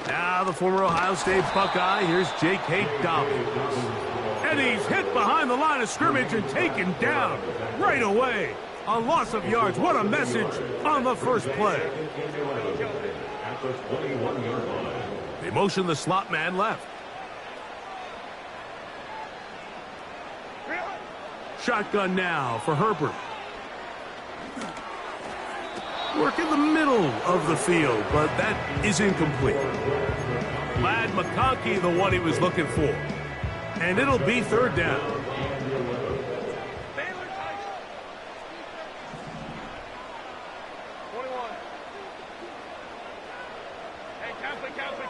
Now the former Ohio State Buckeye, here's J.K. Dobbins. And he's hit behind the line of scrimmage and taken down right away. A loss of yards. What a message on the first play. They motion the slot man left. Shotgun now for Herbert. Work in the middle of the field, but that is incomplete. Ladd McConkey, the one he was looking for. And it'll be third down.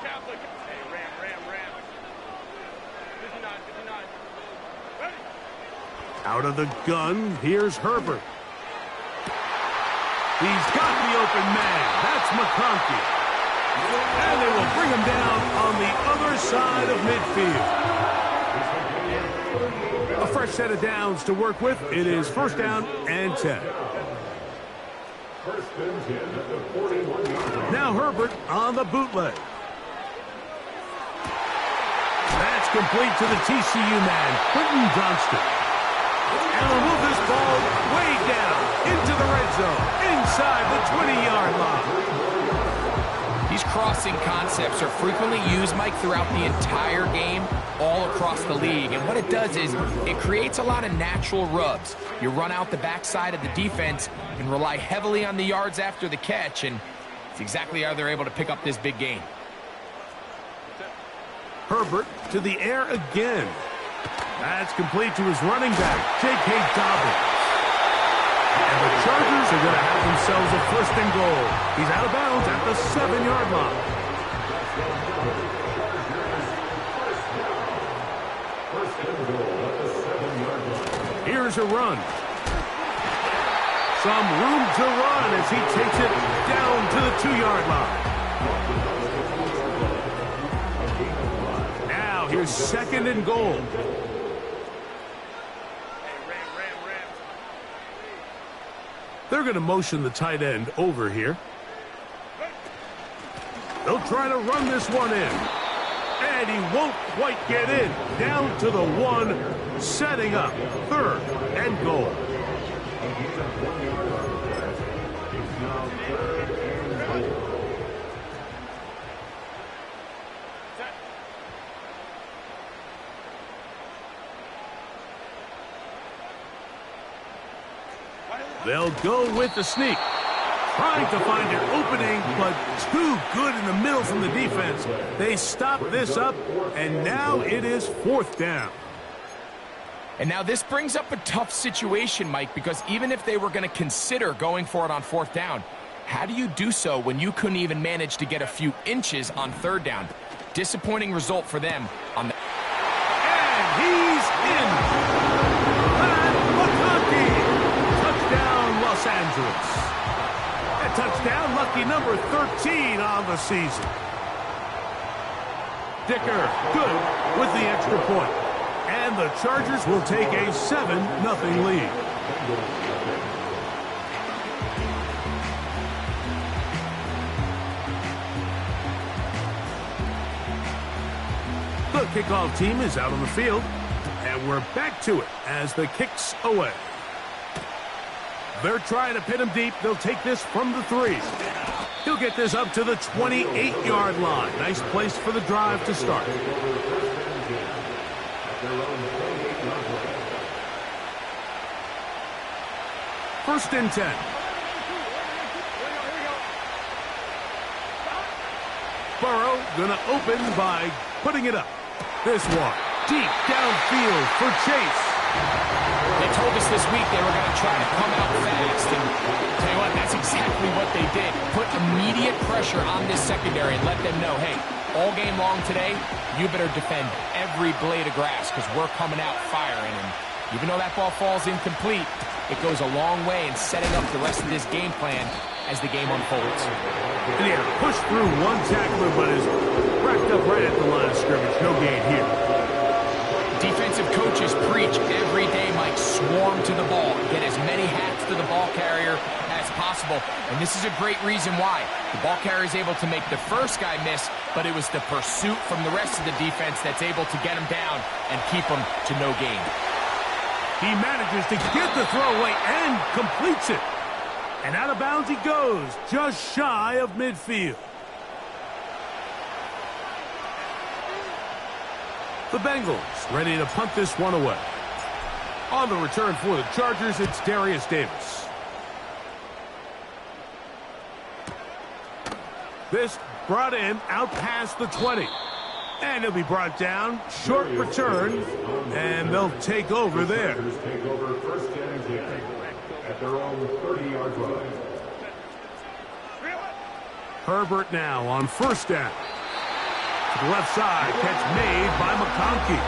Catholic. Hey, Ram. 59. Ready? Out of the gun, here's Herbert. He's got the open man. That's McConkey. And they will bring him down on the other side of midfield. A fresh set of downs to work with. It is first down and 10. Now Herbert on the bootleg. That's complete to the TCU man, Quentin Johnston. And will move this ball way down into the red zone, inside the 20-yard line. These crossing concepts are frequently used, Mike, throughout the entire game, all across the league. And what it does is it creates a lot of natural rubs. You run out the backside of the defense and rely heavily on the yards after the catch, and it's exactly how they're able to pick up this big gain. Herbert to the air again. That's complete to his running back, J.K. Dobbins. And the Chargers are going to have themselves a first and goal. He's out of bounds at the 7-yard line. Here's a run. Some room to run as he takes it down to the 2-yard line. Now here's second and goal. They're going to motion the tight end over here. They'll try to run this one in. And he won't quite get in. Down to the 1, setting up third and goal. They'll go with the sneak. Trying to find an opening, but too good in the middle from the defense. They stop this up, and now it is fourth down. And now this brings up a tough situation, Mike, because even if they were going to consider going for it on fourth down, how do you do so when you couldn't even manage to get a few inches on third down? Disappointing result for them on the... And he's in. Ladd McConkey. Touchdown, Los Angeles. A touchdown, lucky number 13 on the season. Dicker, good with the extra point. And the Chargers will take a 7-0 lead. The kickoff team is out on the field, and we're back to it as the kick's away. They're trying to pin him deep. They'll take this from the 3. He'll get this up to the 28-yard line. Nice place for the drive to start. First and 10. Burrow gonna open by putting it up. This one deep downfield for Chase. They told us this week they were going to try to come out fast, and tell you what, that's exactly what they did. Put immediate pressure on this secondary and let them know, hey, all game long today, you better defend every blade of grass because we're coming out firing. And even though that ball falls incomplete, it goes a long way in setting up the rest of this game plan as the game unfolds. And he pushed through one tackler, but is wrapped up right at the line of scrimmage. No gain here. Defensive coaches preach every day, Mike, swarm to the ball. Get as many hats to the ball carrier as possible, and this is a great reason why. The ball carrier is able to make the first guy miss, but it was the pursuit from the rest of the defense that's able to get him down and keep him to no gain. He manages to get the throwaway and completes it. And out of bounds he goes, just shy of midfield. The Bengals ready to punt this one away. On the return for the Chargers, it's Darius Davis. This brought in out past the 20. And he'll be brought down. Short return. And they'll take over there. Take over first and 10 at their own 30-yard line. Herbert now on first down. To the left side, catch made by McConkey.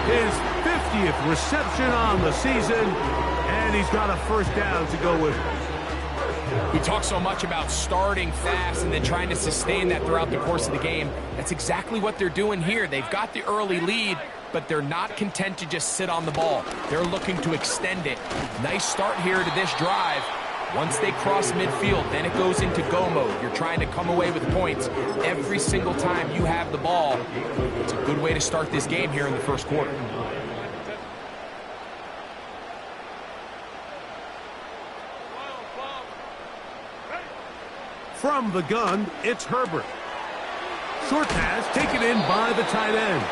His 50th reception on the season, and he's got a first down to go with it. We talk so much about starting fast and then trying to sustain that throughout the course of the game. That's exactly what they're doing here. They've got the early lead, but they're not content to just sit on the ball. They're looking to extend it. Nice start here to this drive. Once they cross midfield, then it goes into go mode. You're trying to come away with points every single time you have the ball. It's a good way to start this game here in the first quarter. From the gun, it's Herbert. Short pass taken in by the tight end.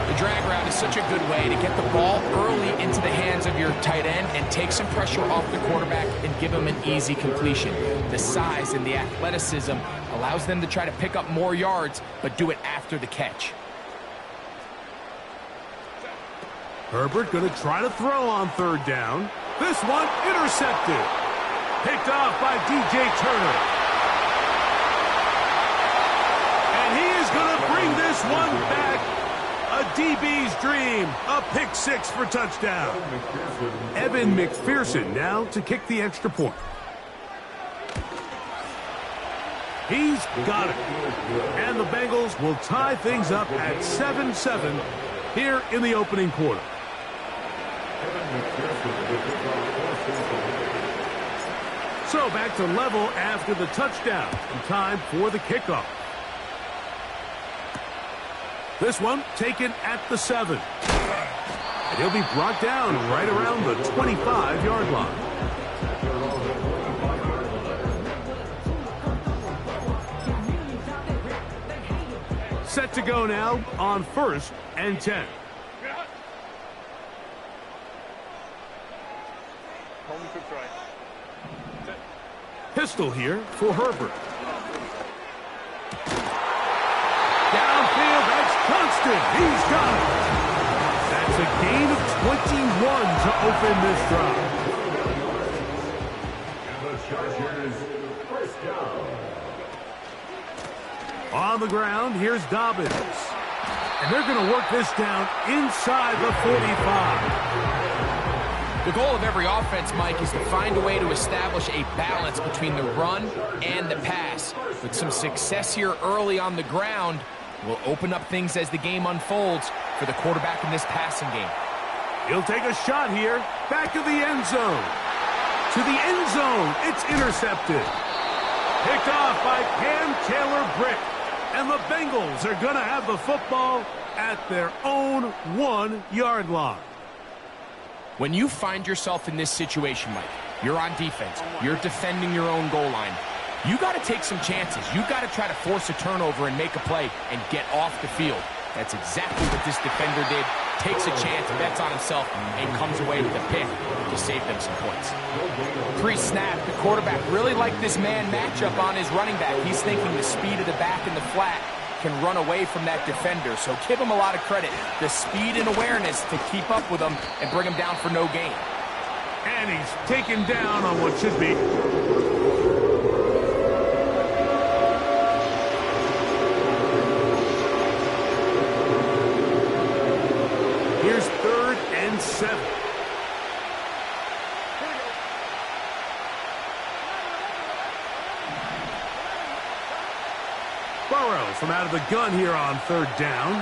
The drag route is such a good way to get the ball early into the hands of your tight end and take some pressure off the quarterback and give him an easy completion. The size and the athleticism allows them to try to pick up more yards, but do it after the catch. Herbert going to try to throw on third down. This one intercepted. Picked off by DJ Turner. And he is going to bring this one back. A DB's dream. A pick six for touchdown. Evan McPherson now to kick the extra point. He's got it. And the Bengals will tie things up at 7-7 here in the opening quarter. So back to level after the touchdown. Time for the kickoff. This one taken at the 7. And he'll be brought down right around the 25-yard line. Set to go now on first and 10. Pistol here for Herbert. Downfield, that's Constant. He's got it. That's a gain of 21 to open this drive. And the Chargers first down. On the ground, here's Dobbins. And they're going to work this down inside the 45. The goal of every offense, Mike, is to find a way to establish a balance between the run and the pass. With some success here early on the ground, will open up things as the game unfolds for the quarterback in this passing game. He'll take a shot here. Back of the end zone. To the end zone. It's intercepted. Picked off by Cam Taylor-Britt. And the Bengals are going to have the football at their own 1-yard line. When you find yourself in this situation, Mike, you're on defense, you're defending your own goal line, you got to take some chances. You got to try to force a turnover and make a play and get off the field. That's exactly what this defender did. Takes a chance, bets on himself, and comes away with a pick to save them some points. Pre-snap, the quarterback really liked this man matchup on his running back. He's thinking the speed of the back in the flat can run away from that defender. So give him a lot of credit. The speed and awareness to keep up with him and bring him down for no gain. And he's taken down on what should be. Here's 3rd and 7. Burrow from out of the gun here on 3rd down.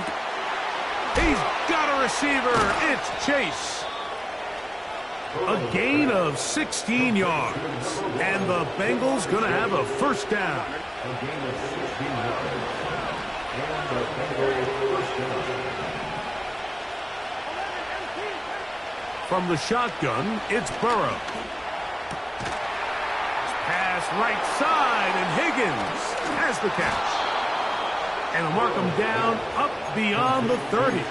He's got a receiver. It's Chase. A gain of 16 yards. And the Bengals going to have a first down. A gain of 16 yards. And the Bengals first down. From the shotgun, it's Burrow. Pass right side, and Higgins has the catch. And will mark him down up beyond the 30.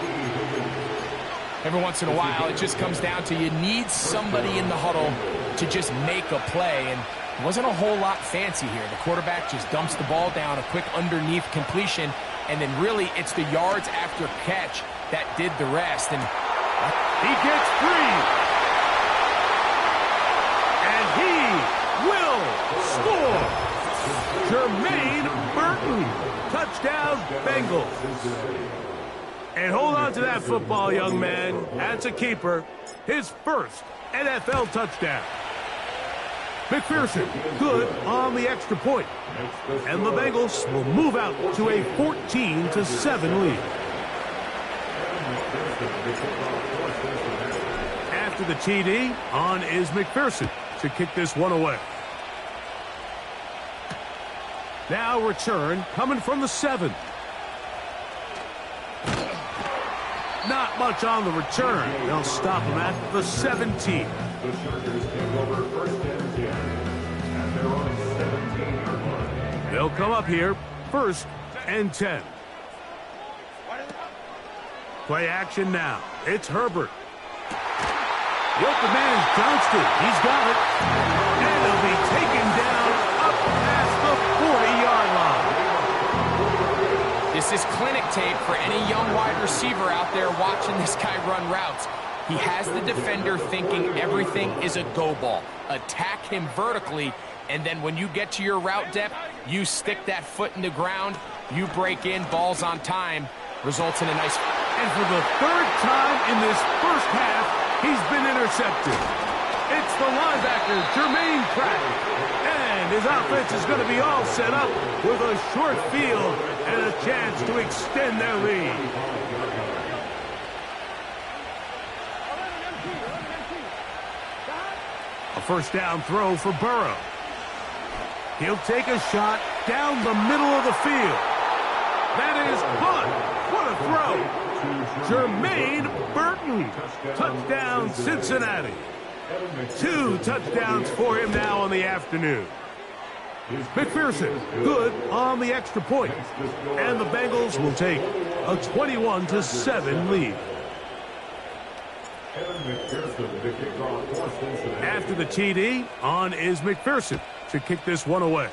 Every once in a while, it just comes down to you need somebody in the huddle to just make a play. And it wasn't a whole lot fancy here. The quarterback just dumps the ball down, a quick underneath completion, and then really it's the yards after catch that did the rest. And he gets free. And he will score. Jermaine Burton. Touchdown, Bengals. And hold on to that football, young man. That's a keeper. His first NFL touchdown. McPherson, good on the extra point. And the Bengals will move out to a 14-7 lead. After the TD, on is McPherson to kick this one away. Now return coming from the 7. Not much on the return. They'll stop him at the 17. The Chargers take over first and 10 at their own 17-yard line. They'll come up here, first and 10. Play action now. It's Herbert. The open man is Johnston. He's got it. And he'll be taken down up past the 40-yard line. this is clinic tape for any young wide receiver out there watching this guy run routes. He has the defender thinking everything is a go ball. Attack him vertically, and then when you get to your route depth, you stick that foot in the ground, you break in, balls on time, results in a nice... And for the third time in this first half, he's been intercepted. It's the linebacker, Jermaine Pratt. And his offense is going to be all set up with a short field and a chance to extend their lead. A first down throw for Burrow. He'll take a shot down the middle of the field. That is caught. What a throw. Jermaine Burton. Touchdown, Cincinnati. 2 touchdowns for him now on the afternoon. McPherson, good on the extra point. And the Bengals will take a 21-7 lead. After the TD, on is McPherson to kick this one away.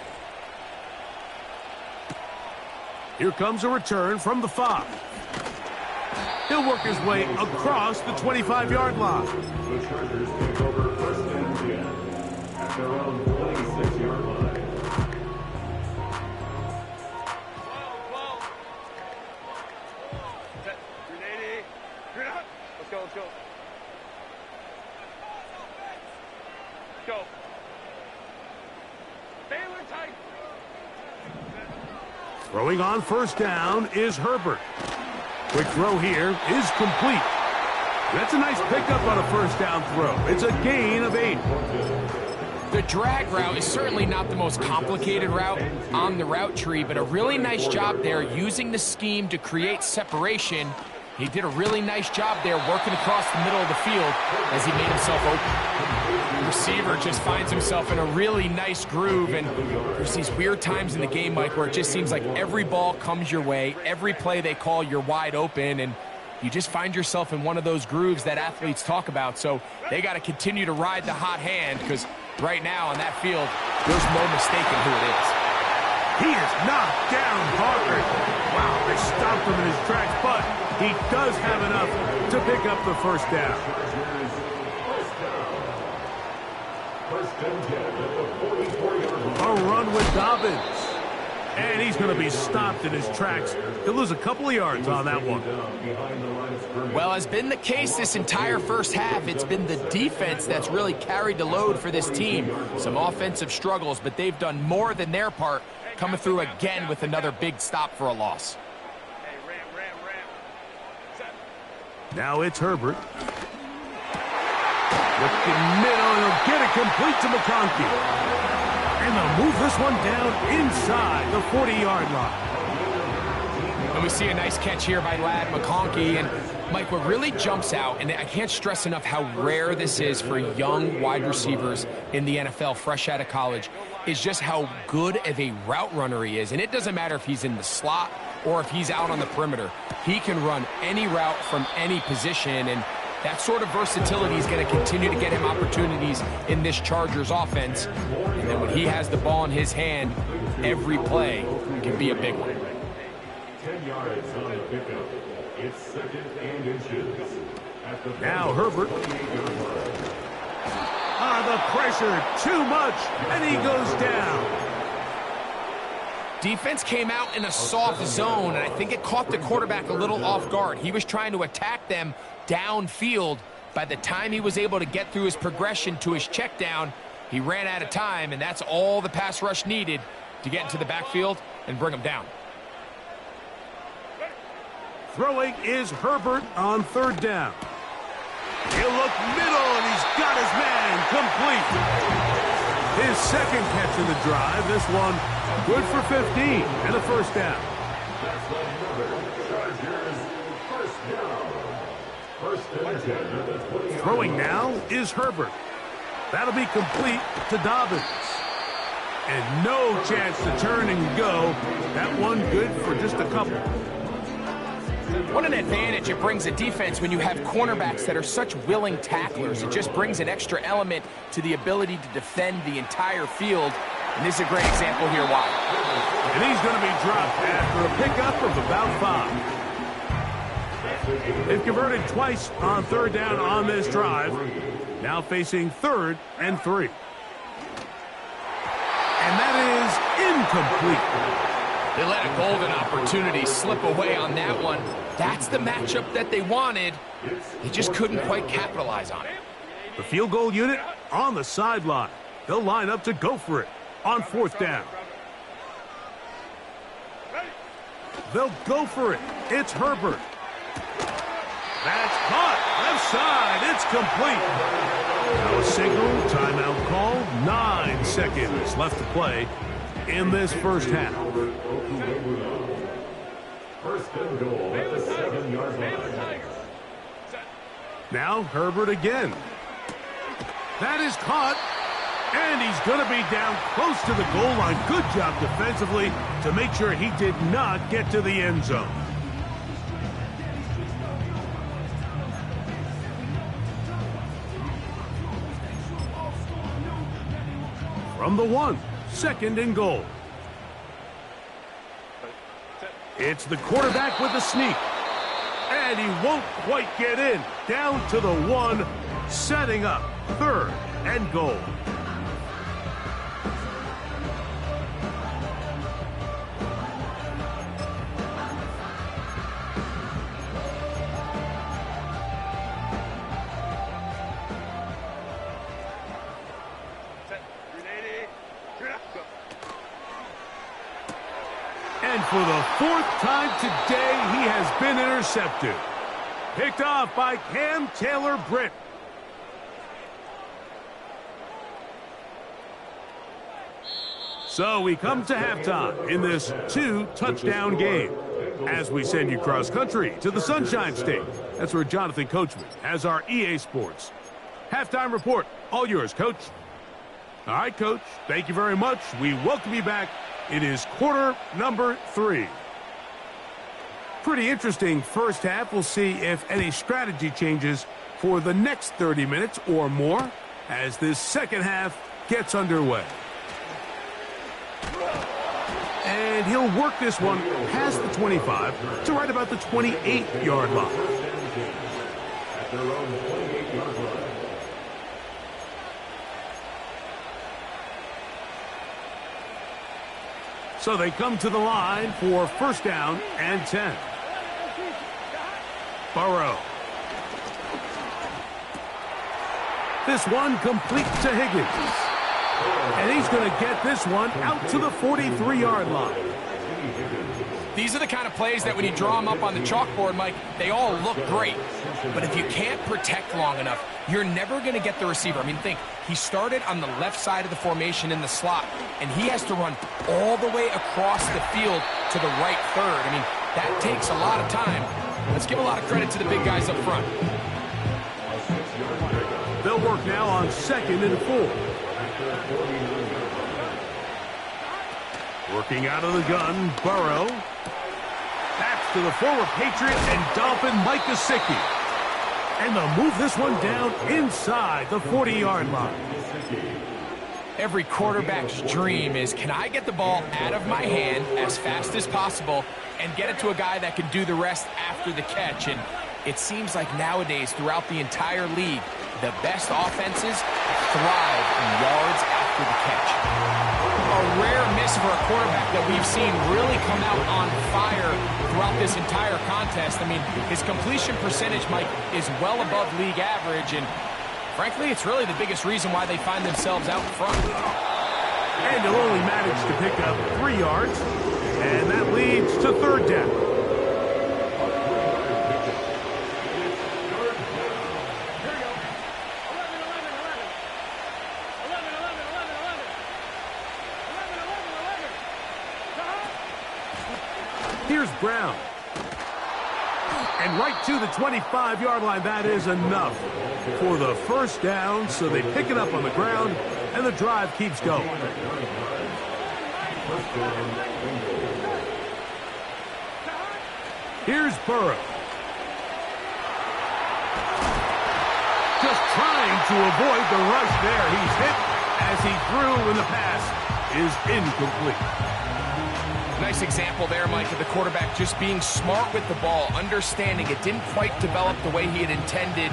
Here comes a return from the 5. He'll work his way across the 25-yard line. The Chargers take over first and 10 at their own 26-yard line. Grenade. Grenade. Let's go, let's go. Let's go. Baylor tight. Throwing on first down is Herbert. Quick throw here is complete. That's a nice pickup on a first down throw. It's a gain of 8. The drag route is certainly not the most complicated route on the route tree, but a really nice job there using the scheme to create separation. He did a really nice job there working across the middle of the field as he made himself open. The receiver just finds himself in a really nice groove, and there's these weird times in the game, Mike, where it just seems like every ball comes your way, every play they call, you're wide open, and you just find yourself in one of those grooves that athletes talk about. So they got to continue to ride the hot hand, because right now on that field, there's no mistaking who it is. He is knocked down hard. Wow, they stopped him in his tracks, but he does have enough to pick up the first down. A run with Dobbins. And he's going to be stopped in his tracks. He'll lose a couple of yards on that one. Well, has been the case this entire first half. It's been the defense that's really carried the load for this team. Some offensive struggles, but they've done more than their part, coming through again with another big stop for a loss. Hey, ram. Set. Now it's Herbert. Looking middle, and he'll get it complete to McConkey. And they'll move this one down inside the 40-yard line. And we see a nice catch here by Ladd McConkey. And, Mike, what really jumps out, and I can't stress enough how rare this is for young wide receivers in the NFL, fresh out of college, is just how good of a route runner he is. And it doesn't matter if he's in the slot or if he's out on the perimeter. He can run any route from any position, and that sort of versatility is going to continue to get him opportunities in this Chargers offense. And then when he has the ball in his hand, every play can be a big one. 10 yards on the pickup. It's 2nd and inches. Now Herbert. The pressure, too much, and he goes down. Defense came out in a soft zone, and I think it caught the quarterback a little off guard. He was trying to attack them downfield. By the time he was able to get through his progression to his check down, he ran out of time, and that's all the pass rush needed to get into the backfield and bring him down. Throwing is Herbert on 3rd down. He'll look middle, and he's got his man complete. His 2nd catch of the drive. This one good for 15 and a 1st down. That's another Chargers first down. 1st and 10. Throwing now is Herbert. That'll be complete to Dobbins. And no chance to turn and go. That one good for just a couple. What an advantage it brings a defense when you have cornerbacks that are such willing tacklers. It just brings an extra element to the ability to defend the entire field. And this is a great example here why. And he's going to be dropped after a pickup of about 5. They've converted twice on 3rd down on this drive. Now facing 3rd and 3. And that is incomplete. They let a golden opportunity slip away on that one. That's the matchup that they wanted. They just couldn't quite capitalize on it. The field goal unit on the sideline. They'll line up to go for it on 4th down. They'll go for it. It's Herbert. That's caught. Left side. It's complete. Now a signal. Timeout called. 9 seconds left to play in this first half. 1st and goal at the 7-yard line. Now Herbert again. That is caught. And he's going to be down close to the goal line. Good job defensively to make sure he did not get to the end zone. From the 1, 2nd and goal. It's the quarterback with the sneak. And he won't quite get in. Down to the 1, setting up 3rd and goal. And for the 4th time today, he has been intercepted. Picked off by Cam Taylor-Britt. So we come to halftime in this 2-touchdown game as we send you cross-country to the Sunshine State. That's where Jonathan Coachman has our EA Sports halftime report. All yours, Coach. All right, Coach. Thank you very much. We welcome you back. It is quarter number 3. Pretty interesting first half. We'll see if any strategy changes for the next 30 minutes or more as this second half gets underway. And he'll work this one past the 25 to right about the 28-yard line. At their own 28-yard line. So they come to the line for 1st down and 10. Burrow. This one complete to Higgins. And he's going to get this one out to the 43-yard line. These are the kind of plays that when you draw them up on the chalkboard, Mike, they all look great. But if you can't protect long enough, you're never going to get the receiver. I mean, think, he started on the left side of the formation in the slot, and he has to run all the way across the field to the right third. I mean, that takes a lot of time. Let's give a lot of credit to the big guys up front. They'll work now on 2nd and 4. Working out of the gun, Burrow. Back to the former Patriot and Dolphin Mike Gesicki. And they'll move this one down inside the 40-yard line. Every quarterback's dream is, can I get the ball out of my hand as fast as possible and get it to a guy that can do the rest after the catch? And it seems like nowadays, throughout the entire league, the best offenses thrive in yards after the catch. A rare miss for a quarterback that we've seen really come out on fire throughout this entire contest. I mean, his completion percentage, Mike, is well above league average, and frankly, it's really the biggest reason why they find themselves out in front. And he'll only manage to pick up 3 yards, and that leads to 3rd down. Here's Brown. And right to the 25-yard line. That is enough for the 1st down. So they pick it up on the ground, and the drive keeps going. Here's Burrow. Just trying to avoid the rush there. He's hit as he threw, and the pass is incomplete. Nice example there, Mike, of the quarterback just being smart with the ball, understanding it didn't quite develop the way he had intended.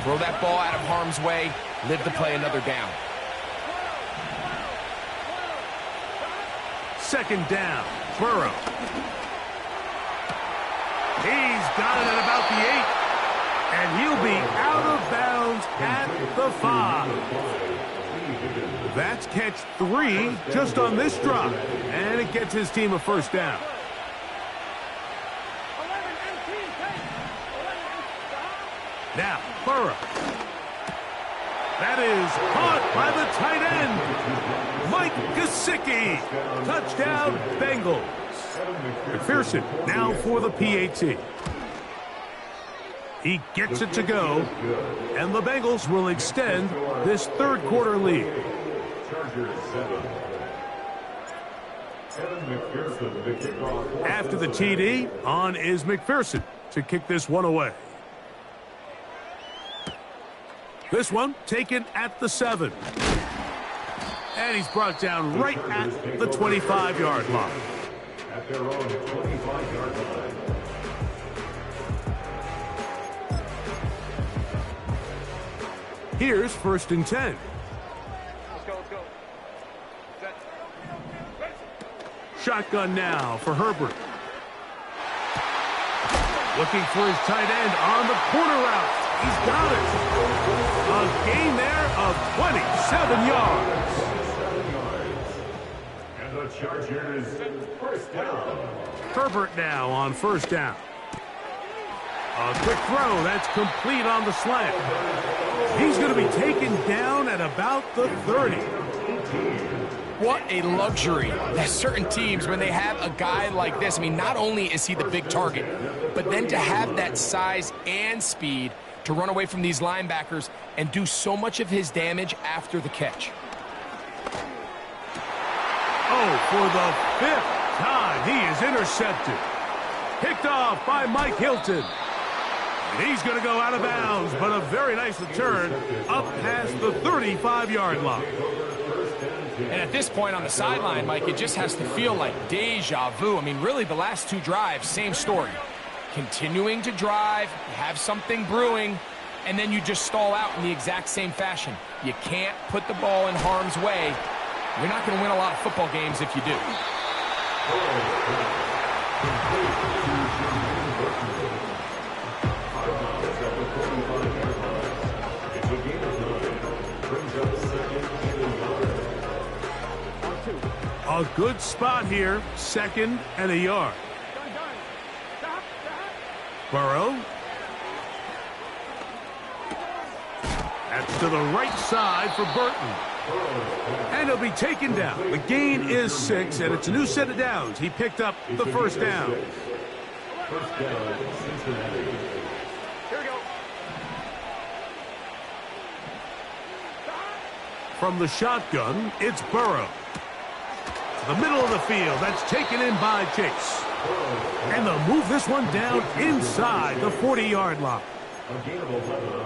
Throw that ball out of harm's way, live to play another down. 2nd down, Burrow. He's got it at about the 8, and he'll be out of bounds at the 5. That's catch 3 just on this drive, and it gets his team a 1st down. Now, Burrow. That is caught by the tight end, Mike Gesicki. Touchdown, Bengals. McPherson now for the PAT. He gets it to go, and the Bengals will extend this 3rd quarter lead. After the TD, on is McPherson to kick this one away. This one taken at the 7. And he's brought down right at the 25-yard line. At their own 25-yard line. Here's 1st and 10. Let's go, let's go. Set. Ready. Shotgun now for Herbert. Looking for his tight end on the corner route. He's got it. A gain there of 27 yards. And the Chargers 1st down. Herbert now on 1st down. A quick throw. That's complete on the slant. He's going to be taken down at about the 30. What a luxury that certain teams, when they have a guy like this, I mean, not only is he the big target, but then to have that size and speed to run away from these linebackers and do so much of his damage after the catch. Oh, for the 5th time, he is intercepted. Picked off by Mike Hilton. And he's going to go out of bounds, but a very nice return up past the 35-yard line. And at this point on the sideline, Mike, it just has to feel like deja vu. I mean, really, the last 2 drives, same story. Continuing to drive, have something brewing, and then you just stall out in the exact same fashion. You can't put the ball in harm's way. You're not going to win a lot of football games if you do. A good spot here, 2nd and a yard. Burrow. That's to the right side for Burton. And he'll be taken down. The gain is 6, and it's a new set of downs. He picked up the first down. First down, Cincinnati. Here we go. From the shotgun, it's Burrow. The middle of the field, that's taken in by Chase. And they'll move this one down inside the 40-yard line.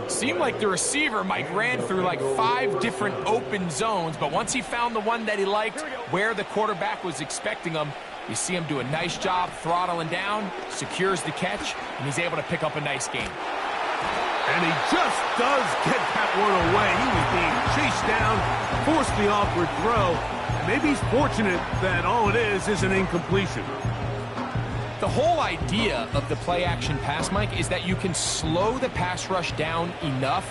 Seemed like the receiver, Mike, ran through like 5 different open zones, but once he found the one that he liked, where the quarterback was expecting him, you see him do a nice job throttling down, secures the catch, and he's able to pick up a nice gain. And he just does get that one away. He was being chased down, forced the awkward throw. Maybe he's fortunate that all it is an incompletion. The whole idea of the play-action pass, Mike, is that you can slow the pass rush down enough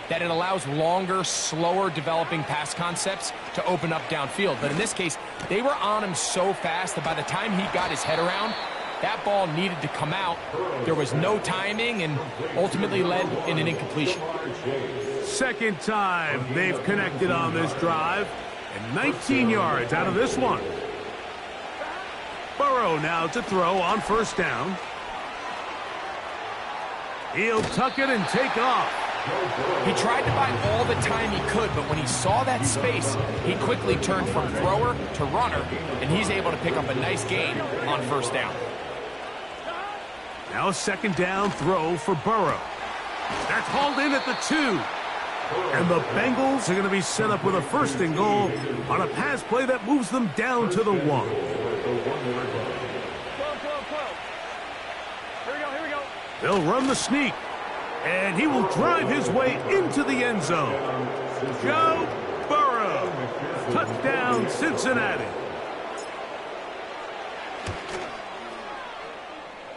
that it allows longer, slower developing pass concepts to open up downfield. But in this case, they were on him so fast that by the time he got his head around, that ball needed to come out. There was no timing and ultimately led in an incompletion. Second time they've connected on this drive, and 19 yards out of this one. Burrow now to throw on first down. He'll tuck it and take off. He tried to buy all the time he could, but when he saw that space, he quickly turned from thrower to runner, and he's able to pick up a nice gain on first down. Now a second down throw for Burrow. That's hauled in at the 2. And the Bengals are going to be set up with a first and goal on a pass play that moves them down to the 1. 12. Here we go. They'll run the sneak. And he will drive his way into the end zone. Joe Burrow. Touchdown, Cincinnati.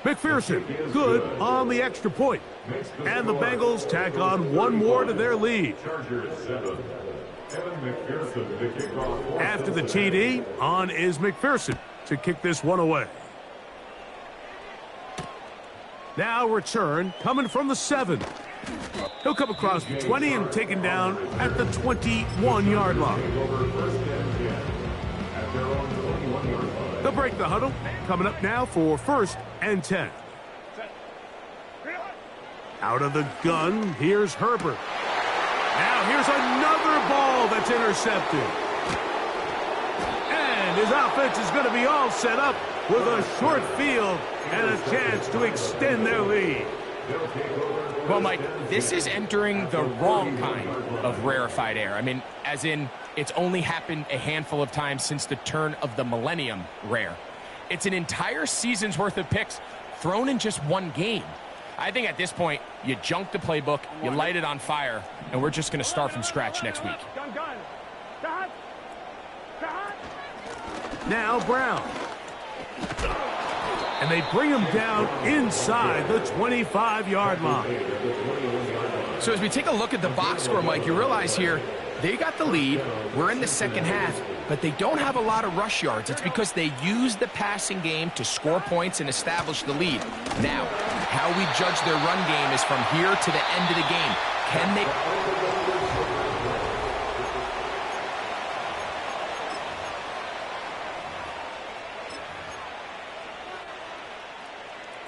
McPherson, good on the extra point. And the Bengals tack on one more to their lead. After the TD, on is McPherson to kick this one away. Now return coming from the 7. He'll come across the 20 and taken down at the 21-yard line. They'll break the huddle. Coming up now for first and 10. Out of the gun, here's Herbert. Now here's another ball that's intercepted. And his offense is going to be all set up with a short field and a chance to extend their lead. Well, Mike, this is entering the wrong kind of rarefied air. I mean, as in, it's only happened a handful of times since the turn of the millennium rare. It's an entire season's worth of picks thrown in just one game. I think at this point, you junk the playbook, you light it on fire, and we're just going to start from scratch next week. Now Brown. And they bring him down inside the 25-yard line. So as we take a look at the box score, Mike, you realize here, they got the lead. We're in the second half, but they don't have a lot of rush yards. It's because they use the passing game to score points and establish the lead. Now, how we judge their run game is from here to the end of the game. Can they...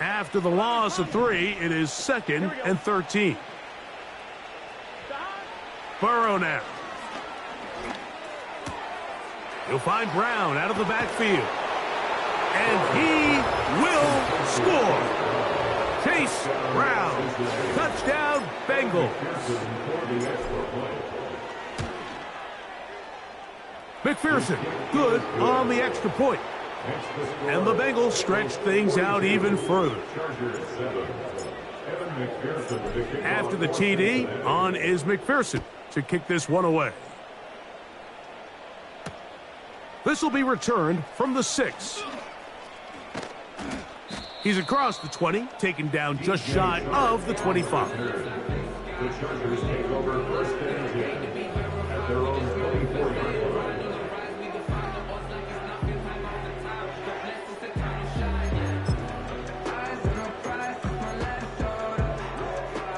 After the loss of 3, it is 2nd and 13. Burrow now. He'll find Brown out of the backfield. And he will score. Chase Brown. Touchdown, Bengals. McPherson, good on the extra point. And the Bengals stretch things out even further. After the TD, on is McPherson to kick this one away. This will be returned from the 6. He's across the 20, taken down just shy of the 25. The Chargers take over first and 10 at their own 24-yard line.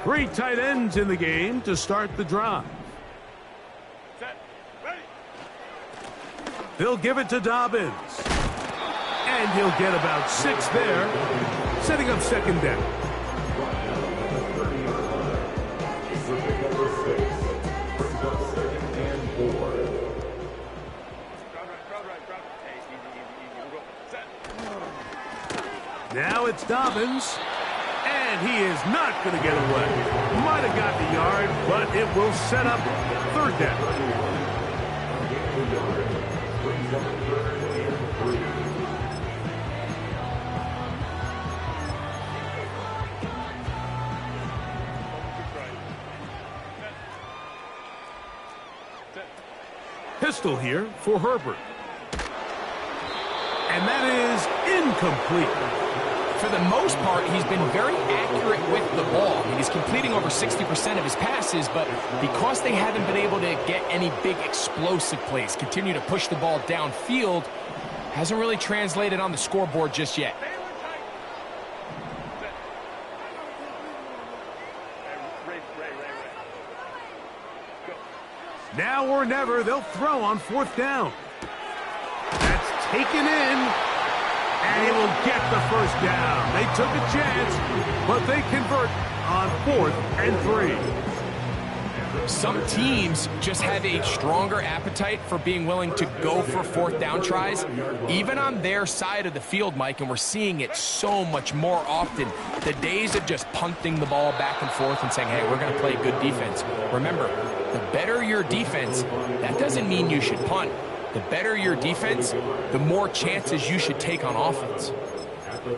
Three tight ends in the game to start the drive. Set. Ready. They'll give it to Dobbins. And he'll get about 6 there, setting up second down. Now it's Dobbins, and he is not going to get away. Might have got the yard, but it will set up third down. Pistol here for Herbert. And that is incomplete. For the most part, he's been very accurate with the ball. I mean, he's completing over 60% of his passes, but because they haven't been able to get any big explosive plays, continue to push the ball downfield, hasn't really translated on the scoreboard just yet. Now or never, they'll throw on fourth down. That's taken in. And he will get the first down. They took a chance, but they convert on 4th and 3. Some teams just have a stronger appetite for being willing to go for fourth down tries, even on their side of the field, Mike, and we're seeing it so much more often. The days of just punting the ball back and forth and saying, hey, we're going to play good defense. Remember, the better your defense, that doesn't mean you should punt. The better your defense, the more chances you should take on offense.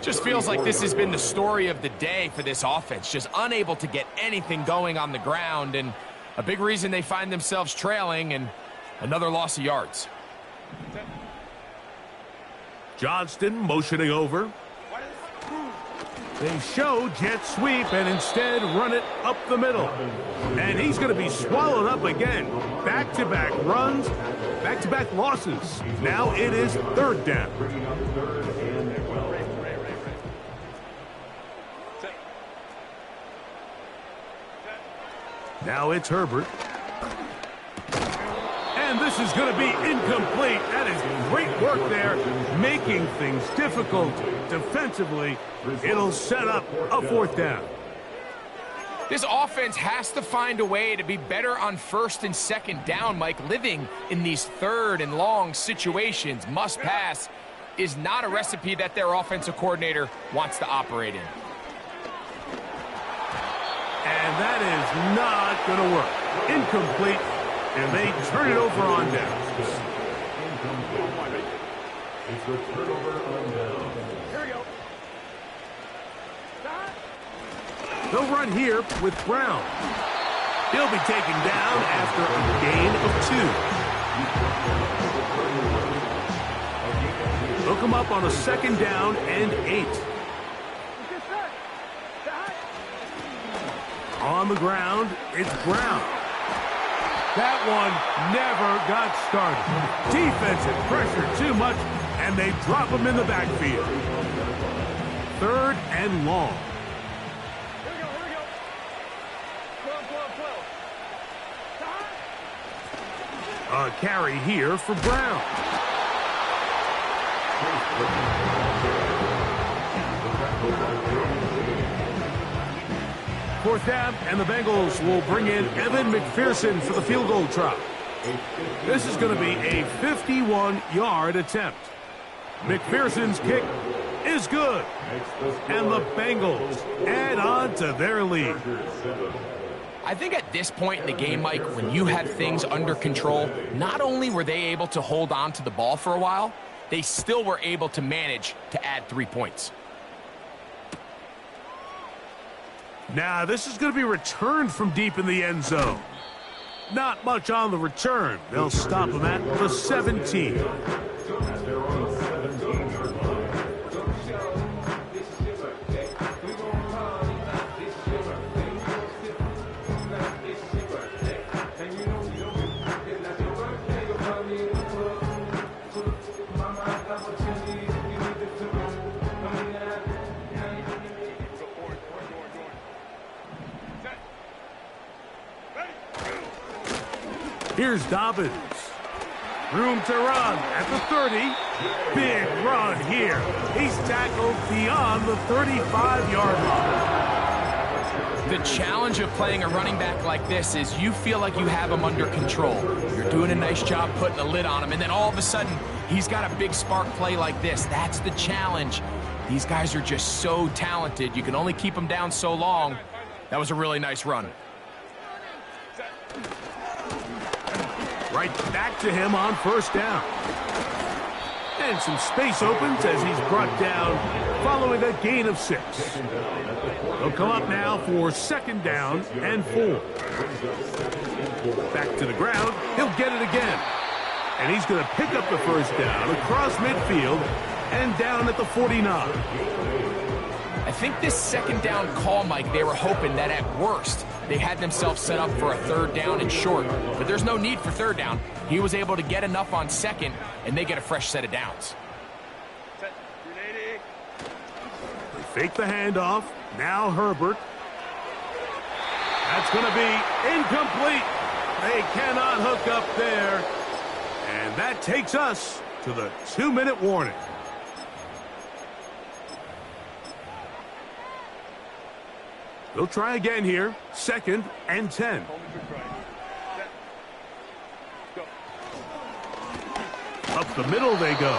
Just feels like this has been the story of the day for this offense. Just unable to get anything going on the ground, and a big reason they find themselves trailing and another loss of yards. Johnston motioning over. They show jet sweep and instead run it up the middle. And he's going to be swallowed up again. Back-to-back runs, back-to-back losses. Now it is third down. Now it's Herbert. And this is going to be incomplete. That is great work there, making things difficult defensively. It'll set up a fourth down. This offense has to find a way to be better on first and second down, Mike. Living in these third and long situations, must pass, is not a recipe that their offensive coordinator wants to operate in. And that is not going to work. Incomplete, and they turn it over on down. It's a turnover on down. Here we go. They'll run here with Brown. He'll be taken down after a gain of 2. Look him up on a second down and 8. On the ground, it's Brown. That one never got started. Defensive pressure too much, and they drop him in the backfield. Third and long. Here we go. 12. A carry here for Brown. Fourth down, and the Bengals will bring in Evan McPherson for the field goal try. This is going to be a 51-yard attempt. McPherson's kick is good, and the Bengals add on to their lead. I think at this point in the game, Mike, when you have things under control, not only were they able to hold on to the ball for a while, they still were able to manage to add 3 points. Now, this is going to be returned from deep in the end zone. Not much on the return. They'll stop him at the 17. Here's Dobbins. Room to run at the 30. Big run here. He's tackled beyond the 35-yard line. The challenge of playing a running back like this is you feel like you have him under control. You're doing a nice job putting a lid on him, and then all of a sudden, he's got a big spark play like this. That's the challenge. These guys are just so talented. You can only keep them down so long. That was a really nice run. Right back to him on first down. And some space opens as he's brought down following a gain of 6. He'll come up now for second down and 4. Back to the ground. He'll get it again. And he's going to pick up the first down across midfield and down at the 49. I think this second down call, Mike, they were hoping that at worst they had themselves set up for a third down and short. But there's no need for third down. He was able to get enough on second, and they get a fresh set of downs. They fake the handoff. Now Herbert. That's going to be incomplete. They cannot hook up there. And that takes us to the 2-minute warning. They'll try again here. Second and 10. Up the middle they go.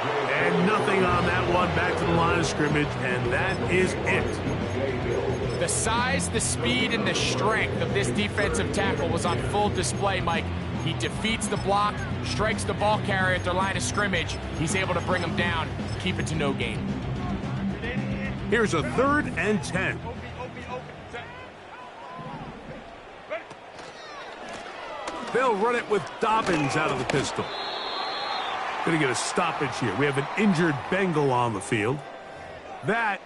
And nothing on that one. Back to the line of scrimmage, and that is it. The size, the speed, and the strength of this defensive tackle was on full display, Mike. He defeats the block, strikes the ball carrier at their line of scrimmage. He's able to bring him down, keep it to no gain. Here's a 3rd and 10. They'll run it with Dobbins out of the pistol. Going to get a stoppage here. We have an injured Bengal on the field. That